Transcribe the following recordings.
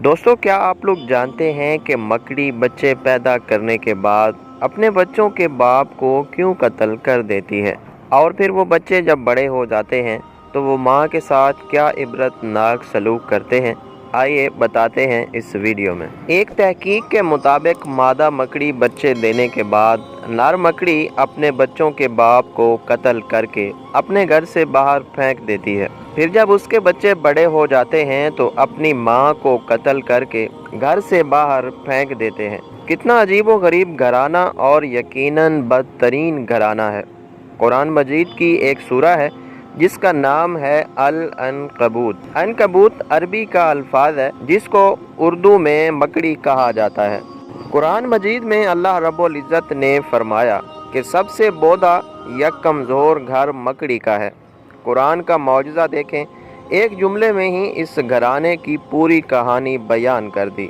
دوستو، کیا آپ لوگ جانتے ہیں کہ مکڑی بچے پیدا کرنے کے بعد اپنے بچوں کے باپ کو کیوں قتل کر دیتی ہے، اور پھر وہ بچے جب بڑے ہو جاتے ہیں تو وہ ماں کے ساتھ کیا عبرت ناک سلوک کرتے ہیں؟ آئیے بتاتے ہیں اس ویڈیو میں۔ ایک تحقیق کے مطابق مادہ مکڑی بچے دینے کے بعد نر مکڑی اپنے بچوں کے باپ کو قتل کر کے اپنے گھر سے باہر پھینک دیتی ہے۔ پھر جب اس کے بچے بڑے ہو جاتے ہیں تو اپنی ماں کو قتل کر کے گھر سے باہر پھینک دیتے ہیں۔ کتنا عجیب و غریب گھرانہ، اور یقیناً بدترین گھرانہ ہے۔ قرآن مجید کی ایک سورہ ہے جس کا نام ہے العنکبوت۔ عنکبوت عربی کا الفاظ ہے جس کو اردو میں مکڑی کہا جاتا ہے۔ قرآن مجید میں اللہ رب العزت نے فرمایا کہ سب سے بودا یا کمزور گھر مکڑی کا ہے۔ قرآن کا معجزہ دیکھیں، ایک جملے میں ہی اس گھرانے کی پوری کہانی بیان کر دی۔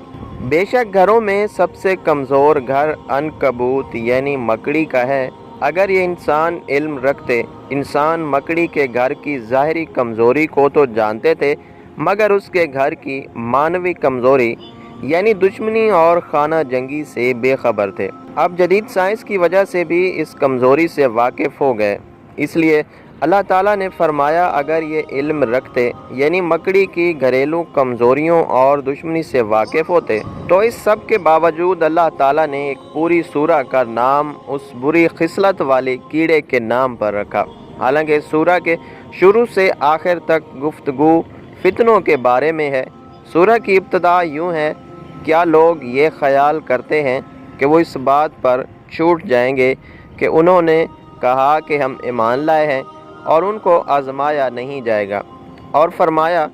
بے شک گھروں میں سب سے کمزور گھر عنکبوت یعنی مکڑی کا ہے۔ اگر یہ انسان علم رکھتے، انسان مکڑی کے گھر کی ظاہری کمزوری کو تو جانتے تھے، مگر اس کے گھر کی معنوی کمزوری یعنی دشمنی اور خانہ جنگی سے بے خبر تھے۔ اب جدید سائنس کی وجہ سے بھی اس کمزوری سے واقف ہو گئے، اس لیے اللہ تعالیٰ نے فرمایا اگر یہ علم رکھتے یعنی مکڑی کی گھریلو کمزوریوں اور دشمنی سے واقف ہوتے تو اس سب کے باوجود اللہ تعالیٰ نے ایک پوری سورہ کا نام اس بری خصلت والے کیڑے کے نام پر رکھا۔ حالانکہ سورہ کے شروع سے آخر تک گفتگو فتنوں کے بارے میں ہے۔ سورہ کی ابتدا یوں ہے، کیا لوگ یہ خیال کرتے ہیں کہ وہ اس بات پر چھوٹ جائیں گے کہ انہوں نے کہا کہ ہم ایمان لائے ہیں اور ان کو آزمایا نہیں جائے گا؟ اور فرمایا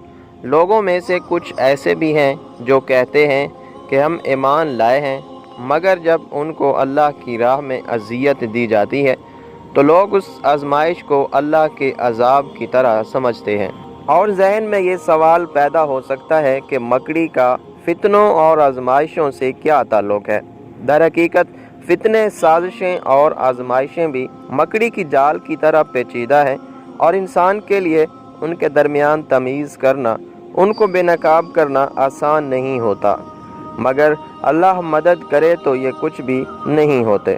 لوگوں میں سے کچھ ایسے بھی ہیں جو کہتے ہیں کہ ہم ایمان لائے ہیں، مگر جب ان کو اللہ کی راہ میں اذیت دی جاتی ہے تو لوگ اس آزمائش کو اللہ کے عذاب کی طرح سمجھتے ہیں۔ اور ذہن میں یہ سوال پیدا ہو سکتا ہے کہ مکڑی کا فتنوں اور آزمائشوں سے کیا تعلق ہے؟ در حقیقت فتنے، سازشیں اور آزمائشیں بھی مکڑی کی جال کی طرح پیچیدہ ہیں، اور انسان کے لیے ان کے درمیان تمیز کرنا، ان کو بے نقاب کرنا آسان نہیں ہوتا، مگر اللہ مدد کرے تو یہ کچھ بھی نہیں ہوتے۔